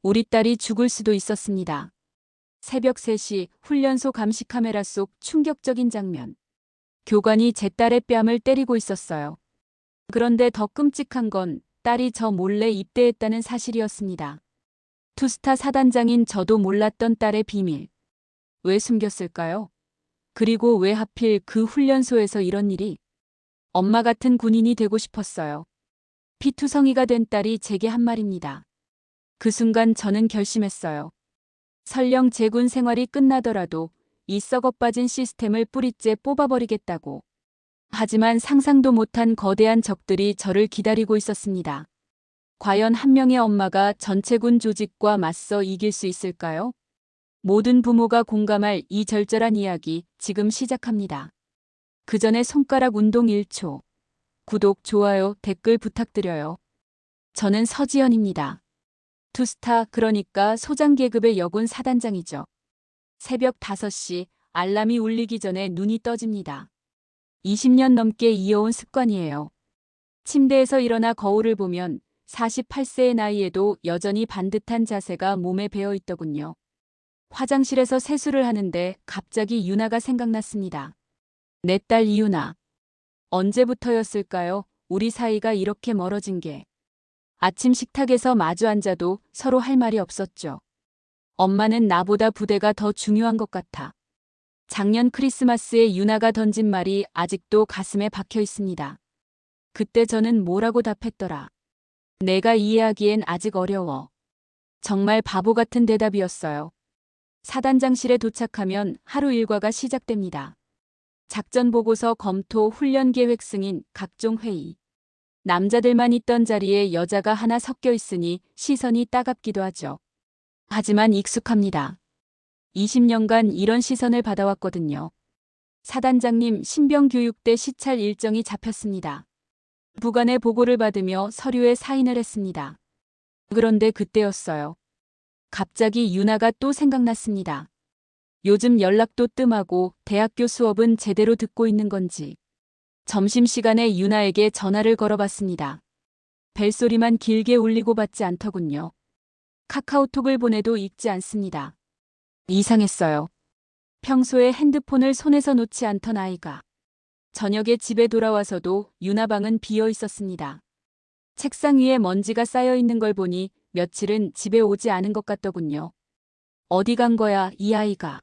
우리 딸이 죽을 수도 있었습니다. 새벽 3시 훈련소 감시 카메라 속 충격적인 장면. 교관이 제 딸의 뺨을 때리고 있었어요. 그런데 더 끔찍한 건 딸이 저 몰래 입대했다는 사실이었습니다. 투스타 사단장인 저도 몰랐던 딸의 비밀. 왜 숨겼을까요? 그리고 왜 하필 그 훈련소에서 이런 일이? 엄마 같은 군인이 되고 싶었어요. 피투성이가 된 딸이 제게 한 말입니다. 그 순간 저는 결심했어요. 설령 제군 생활이 끝나더라도 이 썩어빠진 시스템을 뿌리째 뽑아버리겠다고. 하지만 상상도 못한 거대한 적들이 저를 기다리고 있었습니다. 과연 한 명의 엄마가 전체 군 조직과 맞서 이길 수 있을까요? 모든 부모가 공감할 이 절절한 이야기 지금 시작합니다. 그 전에 손가락 운동 1초. 구독, 좋아요, 댓글 부탁드려요. 저는 서지연입니다. 투스타, 그러니까 소장 계급의 여군 사단장이죠. 새벽 5시 알람이 울리기 전에 눈이 떠집니다. 20년 넘게 이어온 습관이에요. 침대에서 일어나 거울을 보면 48세의 나이에도 여전히 반듯한 자세가 몸에 배어 있더군요. 화장실에서 세수를 하는데 갑자기 유나가 생각났습니다. 내 딸 이유나. 언제부터였을까요? 우리 사이가 이렇게 멀어진 게. 아침 식탁에서 마주 앉아도 서로 할 말이 없었죠. 엄마는 나보다 부대가 더 중요한 것 같아. 작년 크리스마스에 유나가 던진 말이 아직도 가슴에 박혀 있습니다. 그때 저는 뭐라고 답했더라. 내가 이해하기엔 아직 어려워. 정말 바보 같은 대답이었어요. 사단장실에 도착하면 하루 일과가 시작됩니다. 작전 보고서 검토, 훈련 계획 승인, 각종 회의. 남자들만 있던 자리에 여자가 하나 섞여 있으니 시선이 따갑기도 하죠. 하지만 익숙합니다. 20년간 이런 시선을 받아왔거든요. 사단장님, 신병교육대 시찰 일정이 잡혔습니다. 부관의 보고를 받으며 서류에 사인을 했습니다. 그런데 그때였어요. 갑자기 유나가 또 생각났습니다. 요즘 연락도 뜸하고 대학교 수업은 제대로 듣고 있는 건지. 점심시간에 유나에게 전화를 걸어봤습니다. 벨소리만 길게 울리고 받지 않더군요. 카카오톡을 보내도 읽지 않습니다. 이상했어요. 평소에 핸드폰을 손에서 놓지 않던 아이가. 저녁에 집에 돌아와서도 유나 방은 비어 있었습니다. 책상 위에 먼지가 쌓여 있는 걸 보니 며칠은 집에 오지 않은 것 같더군요. 어디 간 거야, 이 아이가.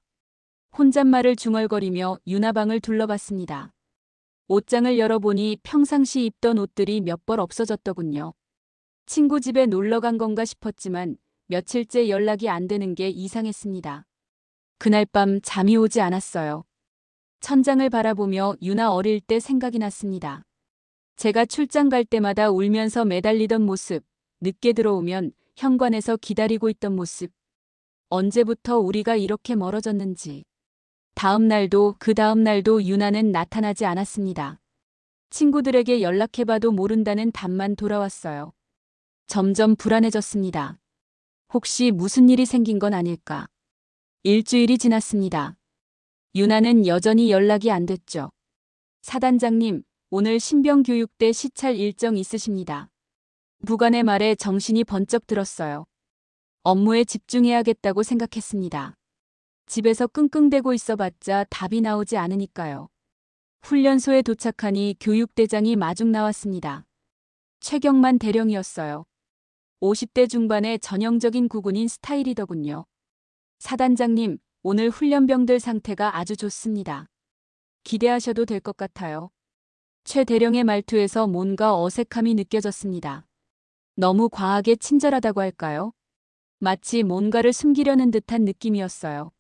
혼잣말을 중얼거리며 유나 방을 둘러봤습니다. 옷장을 열어보니 평상시 입던 옷들이 몇 벌 없어졌더군요. 친구 집에 놀러 간 건가 싶었지만 며칠째 연락이 안 되는 게 이상했습니다. 그날 밤 잠이 오지 않았어요. 천장을 바라보며 유나 어릴 때 생각이 났습니다. 제가 출장 갈 때마다 울면서 매달리던 모습, 늦게 들어오면 현관에서 기다리고 있던 모습. 언제부터 우리가 이렇게 멀어졌는지. 다음 날도 그 다음 날도 유나는 나타나지 않았습니다. 친구들에게 연락해봐도 모른다는 답만 돌아왔어요. 점점 불안해졌습니다. 혹시 무슨 일이 생긴 건 아닐까? 일주일이 지났습니다. 유나는 여전히 연락이 안 됐죠. 사단장님, 오늘 신병교육대 시찰 일정 있으십니다. 부관의 말에 정신이 번쩍 들었어요. 업무에 집중해야겠다고 생각했습니다. 집에서 끙끙대고 있어봤자 답이 나오지 않으니까요. 훈련소에 도착하니 교육대장이 마중 나왔습니다. 최경만 대령이었어요. 50대 중반의 전형적인 구군인 스타일이더군요. 사단장님, 오늘 훈련병들 상태가 아주 좋습니다. 기대하셔도 될 것 같아요. 최 대령의 말투에서 뭔가 어색함이 느껴졌습니다. 너무 과하게 친절하다고 할까요? 마치 뭔가를 숨기려는 듯한 느낌이었어요.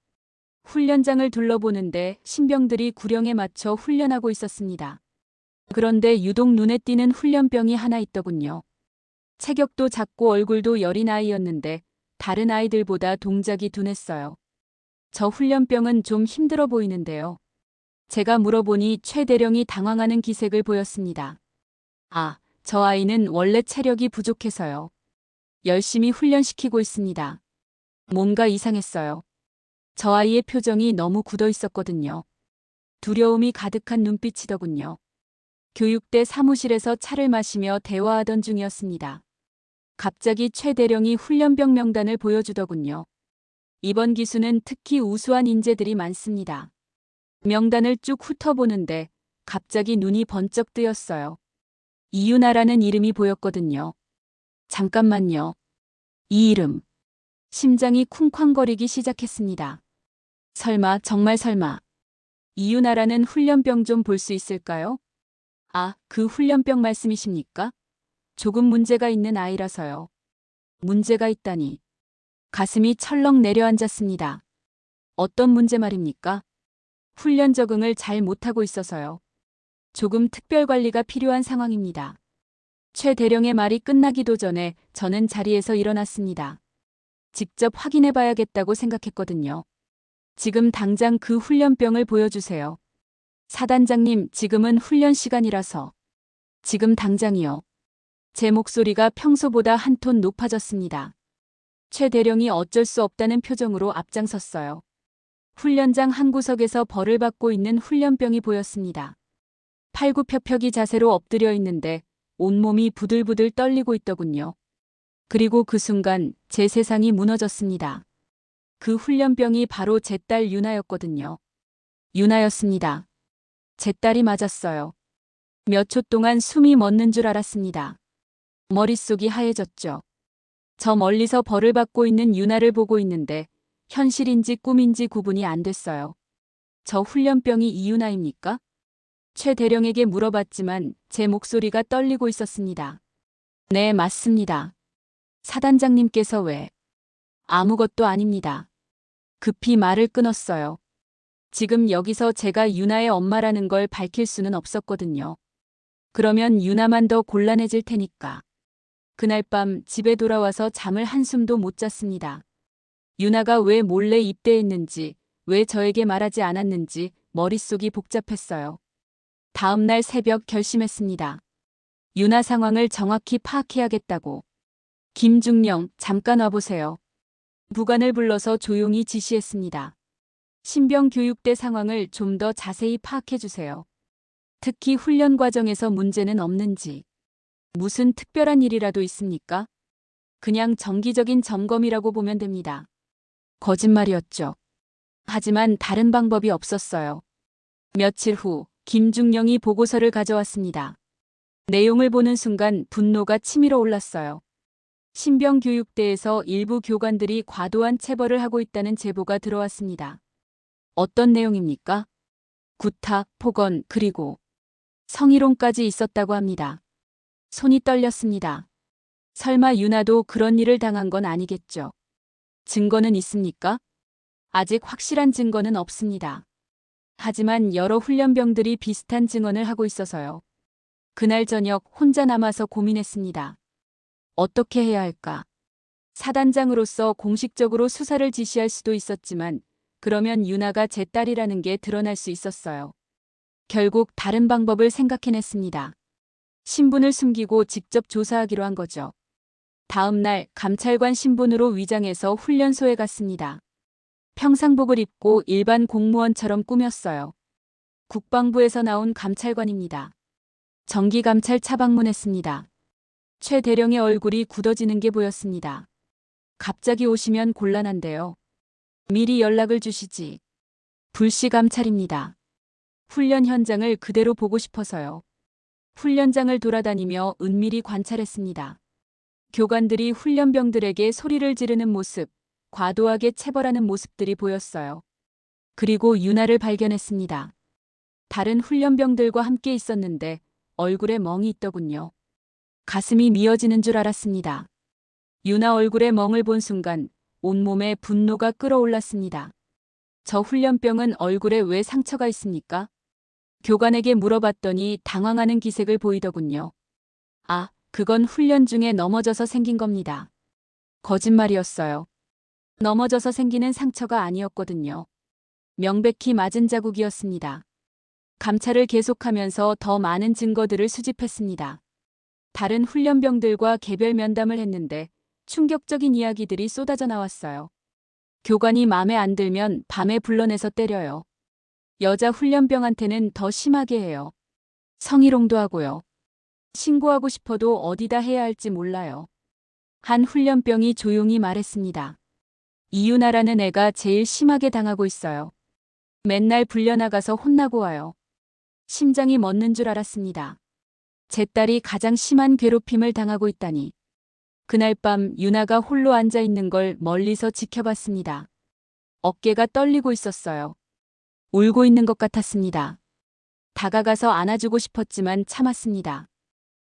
훈련장을 둘러보는데 신병들이 구령에 맞춰 훈련하고 있었습니다. 그런데 유독 눈에 띄는 훈련병이 하나 있더군요. 체격도 작고 얼굴도 여린 아이였는데 다른 아이들보다 동작이 둔했어요. 저 훈련병은 좀 힘들어 보이는데요. 제가 물어보니 최 대령이 당황하는 기색을 보였습니다. 아, 저 아이는 원래 체력이 부족해서요. 열심히 훈련시키고 있습니다. 뭔가 이상했어요. 저 아이의 표정이 너무 굳어 있었거든요. 두려움이 가득한 눈빛이더군요. 교육대 사무실에서 차를 마시며 대화하던 중이었습니다. 갑자기 최 대령이 훈련병 명단을 보여주더군요. 이번 기수는 특히 우수한 인재들이 많습니다. 명단을 쭉 훑어보는데 갑자기 눈이 번쩍 뜨였어요. 이유나라는 이름이 보였거든요. 잠깐만요. 이 이름. 심장이 쿵쾅거리기 시작했습니다. 설마, 정말 설마. 이유나라는 훈련병 좀 볼 수 있을까요? 아, 그 훈련병 말씀이십니까? 조금 문제가 있는 아이라서요. 문제가 있다니. 가슴이 철렁 내려앉았습니다. 어떤 문제 말입니까? 훈련 적응을 잘 못하고 있어서요. 조금 특별 관리가 필요한 상황입니다. 최 대령의 말이 끝나기도 전에 저는 자리에서 일어났습니다. 직접 확인해 봐야겠다고 생각했거든요. 지금 당장 그 훈련병을 보여주세요. 사단장님, 지금은 훈련 시간이라서. 지금 당장이요. 제 목소리가 평소보다 한 톤 높아졌습니다. 최 대령이 어쩔 수 없다는 표정으로 앞장섰어요. 훈련장 한 구석에서 벌을 받고 있는 훈련병이 보였습니다. 팔굽혀펴기 자세로 엎드려 있는데 온몸이 부들부들 떨리고 있더군요. 그리고 그 순간 제 세상이 무너졌습니다. 그 훈련병이 바로 제 딸 유나였거든요. 유나였습니다. 제 딸이 맞았어요. 몇 초 동안 숨이 멎는 줄 알았습니다. 머릿속이 하얘졌죠. 저 멀리서 벌을 받고 있는 유나를 보고 있는데 현실인지 꿈인지 구분이 안 됐어요. 저 훈련병이 이유나입니까? 최 대령에게 물어봤지만 제 목소리가 떨리고 있었습니다. 네, 맞습니다. 사단장님께서 왜? 아무것도 아닙니다. 급히 말을 끊었어요. 지금 여기서 제가 유나의 엄마라는 걸 밝힐 수는 없었거든요. 그러면 유나만 더 곤란해질 테니까. 그날 밤 집에 돌아와서 잠을 한숨도 못 잤습니다. 유나가 왜 몰래 입대했는지, 왜 저에게 말하지 않았는지 머릿속이 복잡했어요. 다음 날 새벽 결심했습니다. 유나 상황을 정확히 파악해야겠다고. 김중령, 잠깐 와보세요. 부관을 불러서 조용히 지시했습니다. 신병교육대 상황을 좀 더 자세히 파악해주세요. 특히 훈련 과정에서 문제는 없는지. 무슨 특별한 일이라도 있습니까? 그냥 정기적인 점검이라고 보면 됩니다. 거짓말이었죠. 하지만 다른 방법이 없었어요. 며칠 후 김중령이 보고서를 가져왔습니다. 내용을 보는 순간 분노가 치밀어 올랐어요. 신병교육대에서 일부 교관들이 과도한 체벌을 하고 있다는 제보가 들어왔습니다. 어떤 내용입니까? 구타, 폭언, 그리고 성희롱까지 있었다고 합니다. 손이 떨렸습니다. 설마 유나도 그런 일을 당한 건 아니겠죠? 증거는 있습니까? 아직 확실한 증거는 없습니다. 하지만 여러 훈련병들이 비슷한 증언을 하고 있어서요. 그날 저녁 혼자 남아서 고민했습니다. 어떻게 해야 할까? 사단장으로서 공식적으로 수사를 지시할 수도 있었지만 그러면 유나가 제 딸이라는 게 드러날 수 있었어요. 결국 다른 방법을 생각해냈습니다. 신분을 숨기고 직접 조사하기로 한 거죠. 다음 날 감찰관 신분으로 위장해서 훈련소에 갔습니다. 평상복을 입고 일반 공무원처럼 꾸몄어요. 국방부에서 나온 감찰관입니다. 정기감찰 차방문했습니다. 최 대령의 얼굴이 굳어지는 게 보였습니다. 갑자기 오시면 곤란한데요. 미리 연락을 주시지. 불시 감찰입니다. 훈련 현장을 그대로 보고 싶어서요. 훈련장을 돌아다니며 은밀히 관찰했습니다. 교관들이 훈련병들에게 소리를 지르는 모습, 과도하게 체벌하는 모습들이 보였어요. 그리고 유나를 발견했습니다. 다른 훈련병들과 함께 있었는데 얼굴에 멍이 있더군요. 가슴이 미어지는 줄 알았습니다. 유나 얼굴에 멍을 본 순간 온몸에 분노가 끓어올랐습니다. 저 훈련병은 얼굴에 왜 상처가 있습니까? 교관에게 물어봤더니 당황하는 기색을 보이더군요. 아, 그건 훈련 중에 넘어져서 생긴 겁니다. 거짓말이었어요. 넘어져서 생기는 상처가 아니었거든요. 명백히 맞은 자국이었습니다. 감찰을 계속하면서 더 많은 증거들을 수집했습니다. 다른 훈련병들과 개별 면담을 했는데 충격적인 이야기들이 쏟아져 나왔어요. 교관이 마음에 안 들면 밤에 불러내서 때려요. 여자 훈련병한테는 더 심하게 해요. 성희롱도 하고요. 신고하고 싶어도 어디다 해야 할지 몰라요. 한 훈련병이 조용히 말했습니다. 이유나라는 애가 제일 심하게 당하고 있어요. 맨날 불려나가서 혼나고 와요. 심장이 멎는 줄 알았습니다. 제 딸이 가장 심한 괴롭힘을 당하고 있다니. 그날 밤 유나가 홀로 앉아 있는 걸 멀리서 지켜봤습니다. 어깨가 떨리고 있었어요. 울고 있는 것 같았습니다. 다가가서 안아주고 싶었지만 참았습니다.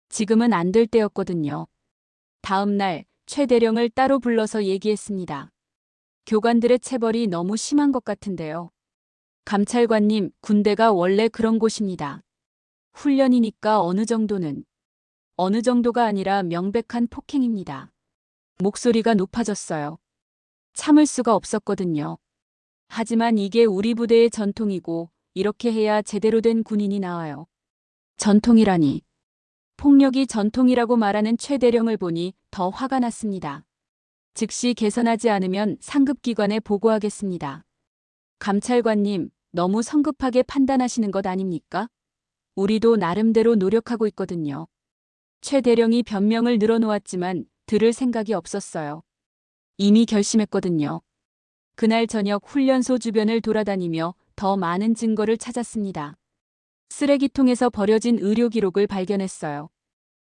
지금은 안 될 때였거든요. 다음 날 최 대령을 따로 불러서 얘기했습니다. 교관들의 체벌이 너무 심한 것 같은데요. 감찰관님, 군대가 원래 그런 곳입니다. 훈련이니까 어느 정도가 아니라 명백한 폭행입니다. 목소리가 높아졌어요. 참을 수가 없었거든요. 하지만 이게 우리 부대의 전통이고 이렇게 해야 제대로 된 군인이 나와요. 전통이라니. 폭력이 전통이라고 말하는 최 대령을 보니 더 화가 났습니다. 즉시 개선하지 않으면 상급기관에 보고하겠습니다. 감찰관님, 너무 성급하게 판단하시는 것 아닙니까? 우리도 나름대로 노력하고 있거든요. 최 대령이 변명을 늘어놓았지만 들을 생각이 없었어요. 이미 결심했거든요. 그날 저녁 훈련소 주변을 돌아다니며 더 많은 증거를 찾았습니다. 쓰레기통에서 버려진 의료 기록을 발견했어요.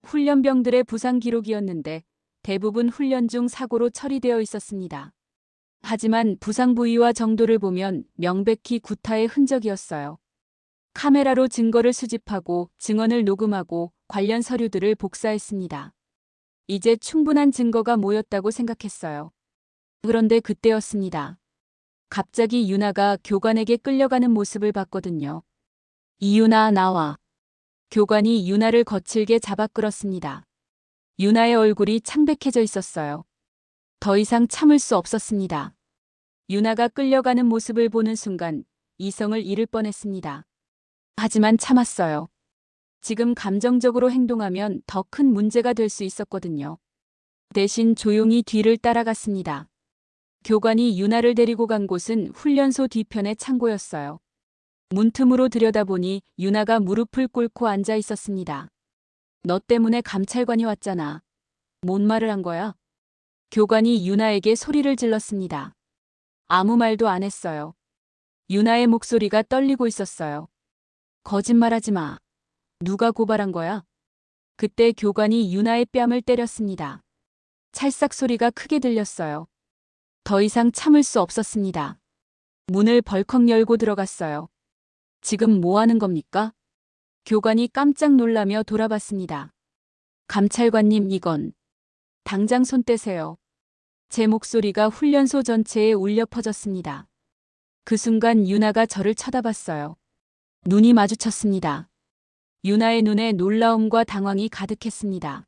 훈련병들의 부상 기록이었는데 대부분 훈련 중 사고로 처리되어 있었습니다. 하지만 부상 부위와 정도를 보면 명백히 구타의 흔적이었어요. 카메라로 증거를 수집하고 증언을 녹음하고 관련 서류들을 복사했습니다. 이제 충분한 증거가 모였다고 생각했어요. 그런데 그때였습니다. 갑자기 유나가 교관에게 끌려가는 모습을 봤거든요. 이유나, 나와. 교관이 유나를 거칠게 잡아 끌었습니다. 유나의 얼굴이 창백해져 있었어요. 더 이상 참을 수 없었습니다. 유나가 끌려가는 모습을 보는 순간 이성을 잃을 뻔했습니다. 하지만 참았어요. 지금 감정적으로 행동하면 더 큰 문제가 될 수 있었거든요. 대신 조용히 뒤를 따라갔습니다. 교관이 유나를 데리고 간 곳은 훈련소 뒤편의 창고였어요. 문틈으로 들여다보니 유나가 무릎을 꿇고 앉아 있었습니다. 너 때문에 감찰관이 왔잖아. 뭔 말을 한 거야? 교관이 유나에게 소리를 질렀습니다. 아무 말도 안 했어요. 유나의 목소리가 떨리고 있었어요. 거짓말하지 마. 누가 고발한 거야? 그때 교관이 유나의 뺨을 때렸습니다. 찰싹 소리가 크게 들렸어요. 더 이상 참을 수 없었습니다. 문을 벌컥 열고 들어갔어요. 지금 뭐 하는 겁니까? 교관이 깜짝 놀라며 돌아봤습니다. 감찰관님, 이건 당장 손 떼세요. 제 목소리가 훈련소 전체에 울려 퍼졌습니다. 그 순간 유나가 저를 쳐다봤어요. 눈이 마주쳤습니다. 유나의 눈에 놀라움과 당황이 가득했습니다.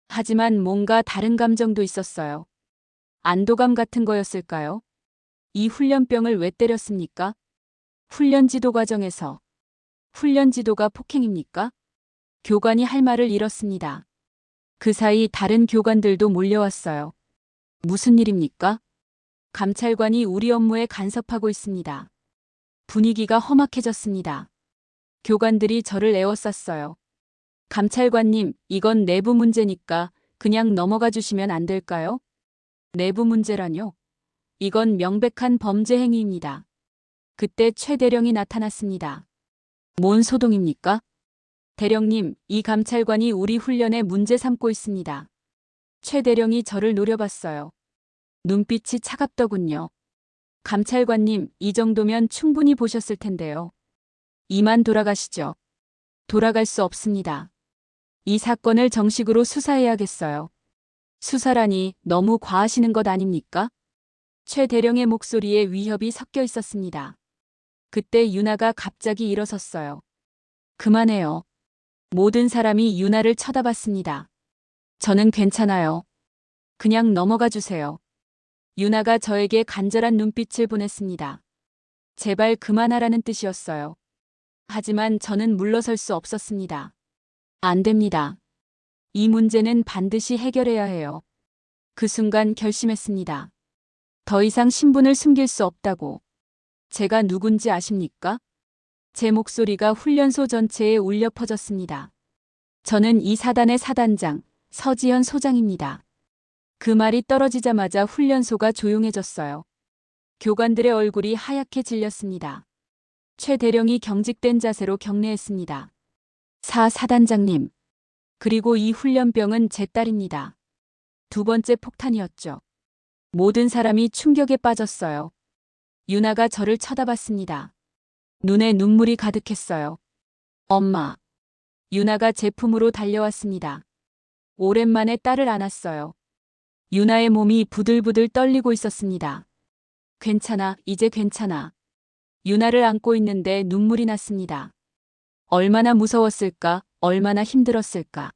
하지만 뭔가 다른 감정도 있었어요. 안도감 같은 거였을까요? 이 훈련병을 왜 때렸습니까? 훈련 지도 과정에서. 훈련 지도가 폭행입니까? 교관이 할 말을 잃었습니다. 그 사이 다른 교관들도 몰려왔어요. 무슨 일입니까? 감찰관이 우리 업무에 간섭하고 있습니다. 분위기가 험악해졌습니다. 교관들이 저를 에워쌌어요. 감찰관님, 이건 내부 문제니까 그냥 넘어가 주시면 안 될까요? 내부 문제라뇨? 이건 명백한 범죄 행위입니다. 그때 최 대령이 나타났습니다. 뭔 소동입니까? 대령님, 이 감찰관이 우리 훈련에 문제 삼고 있습니다. 최 대령이 저를 노려봤어요. 눈빛이 차갑더군요. 감찰관님, 이 정도면 충분히 보셨을 텐데요. 이만 돌아가시죠. 돌아갈 수 없습니다. 이 사건을 정식으로 수사해야겠어요. 수사라니 너무 과하시는 것 아닙니까? 최 대령의 목소리에 위협이 섞여 있었습니다. 그때 유나가 갑자기 일어섰어요. 그만해요. 모든 사람이 유나를 쳐다봤습니다. 저는 괜찮아요. 그냥 넘어가 주세요. 유나가 저에게 간절한 눈빛을 보냈습니다. 제발 그만하라는 뜻이었어요. 하지만 저는 물러설 수 없었습니다. 안 됩니다. 이 문제는 반드시 해결해야 해요. 그 순간 결심했습니다. 더 이상 신분을 숨길 수 없다고. 제가 누군지 아십니까? 제 목소리가 훈련소 전체에 울려 퍼졌습니다. 저는 이 사단의 사단장, 서지현 소장입니다. 그 말이 떨어지자마자 훈련소가 조용해졌어요. 교관들의 얼굴이 하얗게 질렸습니다. 최 대령이 경직된 자세로 경례했습니다. 사단장님. 그리고 이 훈련병은 제 딸입니다. 두 번째 폭탄이었죠. 모든 사람이 충격에 빠졌어요. 유나가 저를 쳐다봤습니다. 눈에 눈물이 가득했어요. 엄마. 유나가 제 품으로 달려왔습니다. 오랜만에 딸을 안았어요. 유나의 몸이 부들부들 떨리고 있었습니다. 괜찮아, 이제 괜찮아. 유나를 안고 있는데 눈물이 났습니다. 얼마나 무서웠을까, 얼마나 힘들었을까.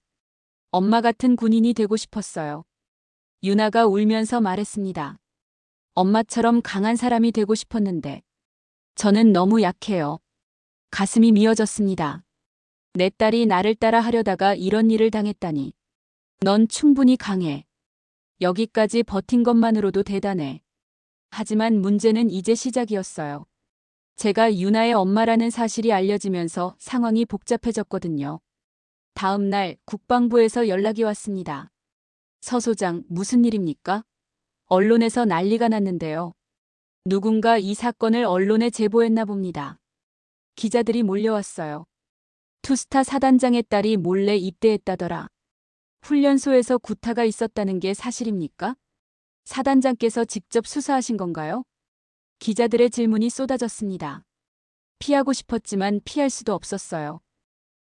엄마 같은 군인이 되고 싶었어요. 유나가 울면서 말했습니다. 엄마처럼 강한 사람이 되고 싶었는데 저는 너무 약해요. 가슴이 미어졌습니다. 내 딸이 나를 따라 하려다가 이런 일을 당했다니. 넌 충분히 강해. 여기까지 버틴 것만으로도 대단해. 하지만 문제는 이제 시작이었어요. 제가 유나의 엄마라는 사실이 알려지면서 상황이 복잡해졌거든요. 다음 날 국방부에서 연락이 왔습니다. 서 소장, 무슨 일입니까? 언론에서 난리가 났는데요. 누군가 이 사건을 언론에 제보했나 봅니다. 기자들이 몰려왔어요. 투스타 사단장의 딸이 몰래 입대했다더라. 훈련소에서 구타가 있었다는 게 사실입니까? 사단장께서 직접 수사하신 건가요? 기자들의 질문이 쏟아졌습니다. 피하고 싶었지만 피할 수도 없었어요.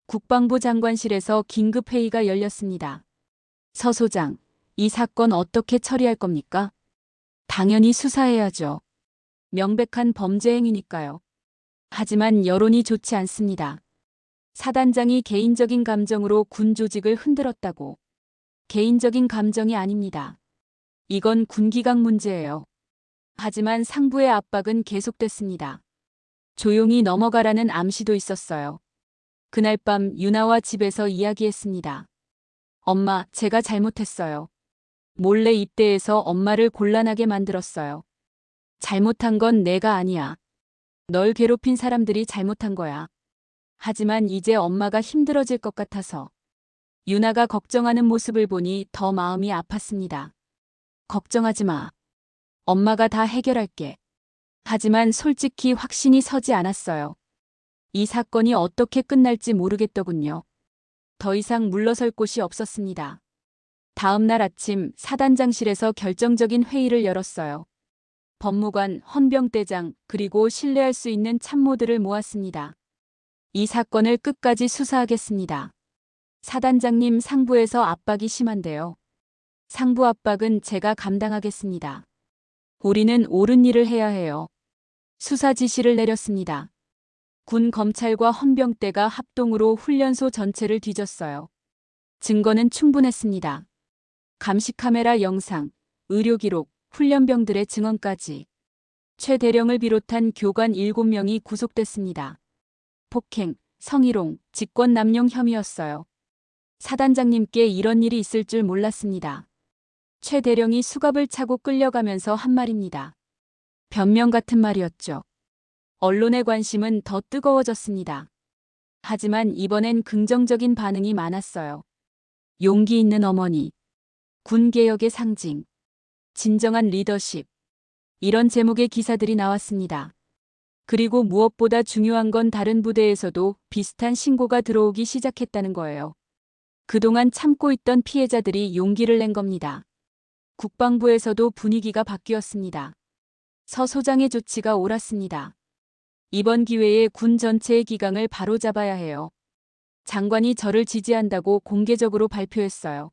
국방부 장관실에서 긴급 회의가 열렸습니다. 서 소장, 이 사건 어떻게 처리할 겁니까? 당연히 수사해야죠. 명백한 범죄 행위니까요. 하지만 여론이 좋지 않습니다. 사단장이 개인적인 감정으로 군 조직을 흔들었다고. 개인적인 감정이 아닙니다. 이건 군기강 문제예요. 하지만 상부의 압박은 계속됐습니다. 조용히 넘어가라는 암시도 있었어요. 그날 밤 유나와 집에서 이야기했습니다. 엄마, 제가 잘못했어요. 몰래 입대해서 엄마를 곤란하게 만들었어요. 잘못한 건 내가 아니야. 널 괴롭힌 사람들이 잘못한 거야. 하지만 이제 엄마가 힘들어질 것 같아서. 유나가 걱정하는 모습을 보니 더 마음이 아팠습니다. 걱정하지 마. 엄마가 다 해결할게. 하지만 솔직히 확신이 서지 않았어요. 이 사건이 어떻게 끝날지 모르겠더군요. 더 이상 물러설 곳이 없었습니다. 다음 날 아침 사단장실에서 결정적인 회의를 열었어요. 법무관, 헌병대장, 그리고 신뢰할 수 있는 참모들을 모았습니다. 이 사건을 끝까지 수사하겠습니다. 사단장님, 상부에서 압박이 심한데요. 상부 압박은 제가 감당하겠습니다. 우리는 옳은 일을 해야 해요. 수사 지시를 내렸습니다. 군 검찰과 헌병대가 합동으로 훈련소 전체를 뒤졌어요. 증거는 충분했습니다. 감시 카메라 영상, 의료 기록, 훈련병들의 증언까지. 최 대령을 비롯한 교관 7명이 구속됐습니다. 폭행, 성희롱, 직권남용 혐의였어요. 사단장님께 이런 일이 있을 줄 몰랐습니다. 최 대령이 수갑을 차고 끌려가면서 한 말입니다. 변명 같은 말이었죠. 언론의 관심은 더 뜨거워졌습니다. 하지만 이번엔 긍정적인 반응이 많았어요. 용기 있는 어머니, 군개혁의 상징, 진정한 리더십. 이런 제목의 기사들이 나왔습니다. 그리고 무엇보다 중요한 건 다른 부대에서도 비슷한 신고가 들어오기 시작했다는 거예요. 그동안 참고 있던 피해자들이 용기를 낸 겁니다. 국방부에서도 분위기가 바뀌었습니다. 서 소장의 조치가 옳았습니다. 이번 기회에 군 전체의 기강을 바로잡아야 해요. 장관이 저를 지지한다고 공개적으로 발표했어요.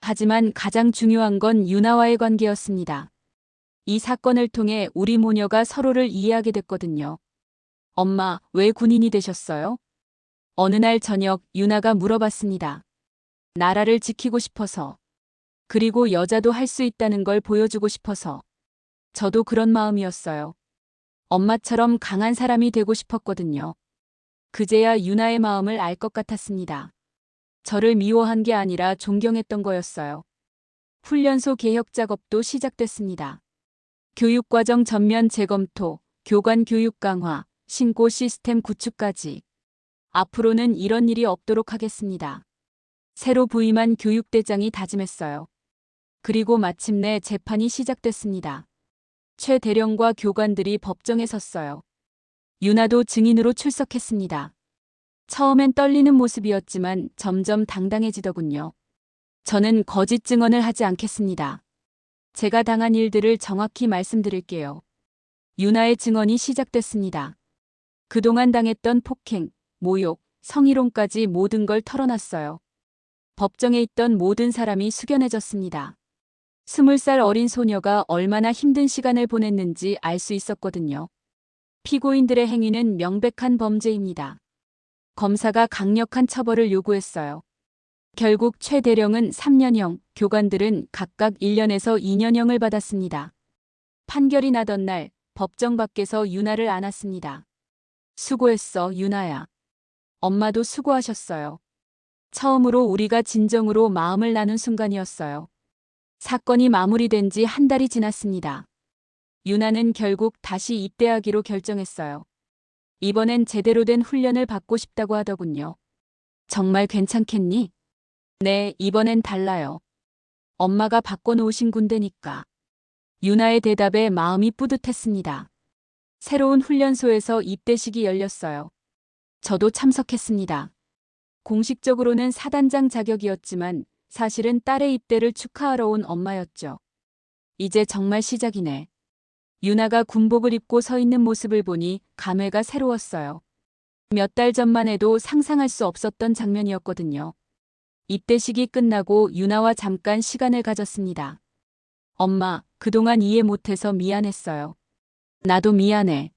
하지만 가장 중요한 건 유나와의 관계였습니다. 이 사건을 통해 우리 모녀가 서로를 이해하게 됐거든요. 엄마, 왜 군인이 되셨어요? 어느 날 저녁 유나가 물어봤습니다. 나라를 지키고 싶어서. 그리고 여자도 할 수 있다는 걸 보여주고 싶어서. 저도 그런 마음이었어요. 엄마처럼 강한 사람이 되고 싶었거든요. 그제야 유나의 마음을 알 것 같았습니다. 저를 미워한 게 아니라 존경했던 거였어요. 훈련소 개혁 작업도 시작됐습니다. 교육과정 전면 재검토, 교관 교육 강화, 신고 시스템 구축까지. 앞으로는 이런 일이 없도록 하겠습니다. 새로 부임한 교육대장이 다짐했어요. 그리고 마침내 재판이 시작됐습니다. 최 대령과 교관들이 법정에 섰어요. 유나도 증인으로 출석했습니다. 처음엔 떨리는 모습이었지만 점점 당당해지더군요. 저는 거짓 증언을 하지 않겠습니다. 제가 당한 일들을 정확히 말씀드릴게요. 유나의 증언이 시작됐습니다. 그동안 당했던 폭행, 모욕, 성희롱까지 모든 걸 털어놨어요. 법정에 있던 모든 사람이 숙연해졌습니다. 20살 어린 소녀가 얼마나 힘든 시간을 보냈는지 알 수 있었거든요. 피고인들의 행위는 명백한 범죄입니다. 검사가 강력한 처벌을 요구했어요. 결국 최 대령은 3년형, 교관들은 각각 1년에서 2년형을 받았습니다. 판결이 나던 날 법정 밖에서 유나를 안았습니다. 수고했어, 유나야. 엄마도 수고하셨어요. 처음으로 우리가 진정으로 마음을 나눈 순간이었어요. 사건이 마무리된 지 한 달이 지났습니다. 유나는 결국 다시 입대하기로 결정했어요. 이번엔 제대로 된 훈련을 받고 싶다고 하더군요. 정말 괜찮겠니? 네, 이번엔 달라요. 엄마가 바꿔놓으신 군대니까. 유나의 대답에 마음이 뿌듯했습니다. 새로운 훈련소에서 입대식이 열렸어요. 저도 참석했습니다. 공식적으로는 사단장 자격이었지만 사실은 딸의 입대를 축하하러 온 엄마였죠. 이제 정말 시작이네. 유나가 군복을 입고 서 있는 모습을 보니 감회가 새로웠어요. 몇 달 전만 해도 상상할 수 없었던 장면이었거든요. 입대식이 끝나고 유나와 잠깐 시간을 가졌습니다. 엄마, 그동안 이해 못해서 미안했어요. 나도 미안해.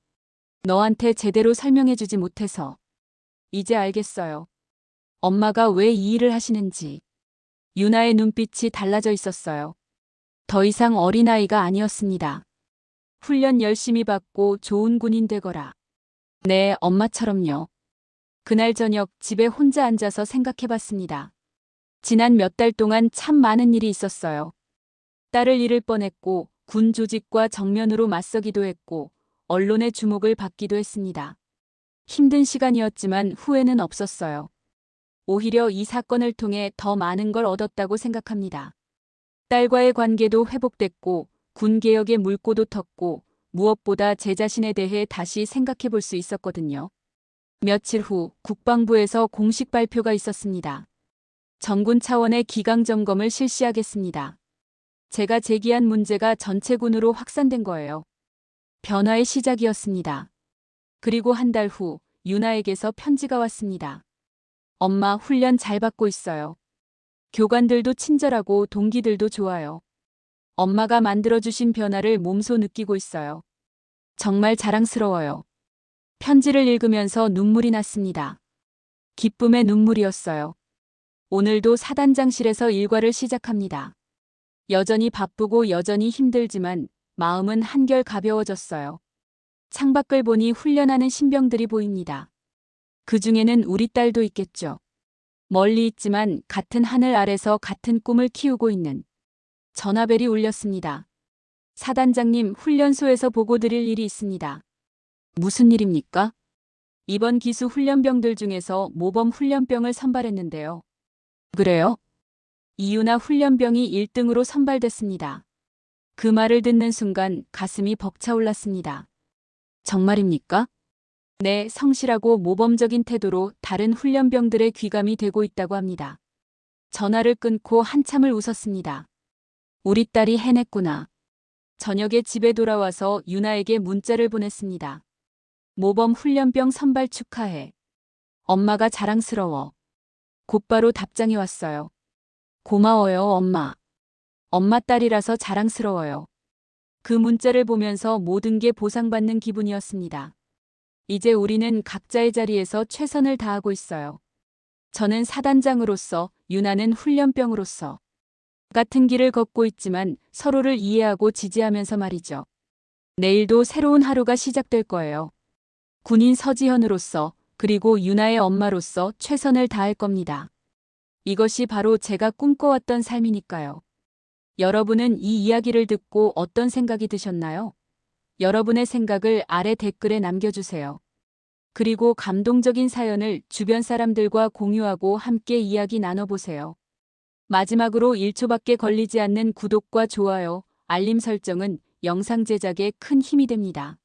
너한테 제대로 설명해주지 못해서. 이제 알겠어요. 엄마가 왜 이 일을 하시는지. 유나의 눈빛이 달라져 있었어요. 더 이상 어린아이가 아니었습니다. 훈련 열심히 받고 좋은 군인 되거라. 네, 엄마처럼요. 그날 저녁 집에 혼자 앉아서 생각해봤습니다. 지난 몇 달 동안 참 많은 일이 있었어요. 딸을 잃을 뻔했고 군 조직과 정면으로 맞서기도 했고 언론의 주목을 받기도 했습니다. 힘든 시간이었지만 후회는 없었어요. 오히려 이 사건을 통해 더 많은 걸 얻었다고 생각합니다. 딸과의 관계도 회복됐고 군개혁의 물꼬도 텄고 무엇보다 제 자신에 대해 다시 생각해 볼 수 있었거든요. 며칠 후 국방부에서 공식 발표가 있었습니다. 전군 차원의 기강 점검을 실시하겠습니다. 제가 제기한 문제가 전체 군으로 확산된 거예요. 변화의 시작이었습니다. 그리고 한 달 후 유나에게서 편지가 왔습니다. 엄마, 훈련 잘 받고 있어요. 교관들도 친절하고 동기들도 좋아요. 엄마가 만들어주신 변화를 몸소 느끼고 있어요. 정말 자랑스러워요. 편지를 읽으면서 눈물이 났습니다. 기쁨의 눈물이었어요. 오늘도 사단장실에서 일과를 시작합니다. 여전히 바쁘고 여전히 힘들지만 마음은 한결 가벼워졌어요. 창밖을 보니 훈련하는 신병들이 보입니다. 그 중에는 우리 딸도 있겠죠. 멀리 있지만 같은 하늘 아래서 같은 꿈을 키우고 있는. 전화벨이 울렸습니다. 사단장님, 훈련소에서 보고 드릴 일이 있습니다. 무슨 일입니까? 이번 기수 훈련병들 중에서 모범 훈련병을 선발했는데요. 그래요? 이유나 훈련병이 1등으로 선발됐습니다. 그 말을 듣는 순간 가슴이 벅차올랐습니다. 정말입니까? 네, 성실하고 모범적인 태도로 다른 훈련병들의 귀감이 되고 있다고 합니다. 전화를 끊고 한참을 웃었습니다. 우리 딸이 해냈구나. 저녁에 집에 돌아와서 유나에게 문자를 보냈습니다. 모범 훈련병 선발 축하해. 엄마가 자랑스러워. 곧바로 답장이 왔어요. 고마워요, 엄마. 엄마 딸이라서 자랑스러워요. 그 문자를 보면서 모든 게 보상받는 기분이었습니다. 이제 우리는 각자의 자리에서 최선을 다하고 있어요. 저는 사단장으로서, 유나는 훈련병으로서. 같은 길을 걷고 있지만 서로를 이해하고 지지하면서 말이죠. 내일도 새로운 하루가 시작될 거예요. 군인 서지현으로서, 그리고 유나의 엄마로서 최선을 다할 겁니다. 이것이 바로 제가 꿈꿔왔던 삶이니까요. 여러분은 이 이야기를 듣고 어떤 생각이 드셨나요? 여러분의 생각을 아래 댓글에 남겨주세요. 그리고 감동적인 사연을 주변 사람들과 공유하고 함께 이야기 나눠보세요. 마지막으로 1초밖에 걸리지 않는 구독과 좋아요, 알림 설정은 영상 제작에 큰 힘이 됩니다.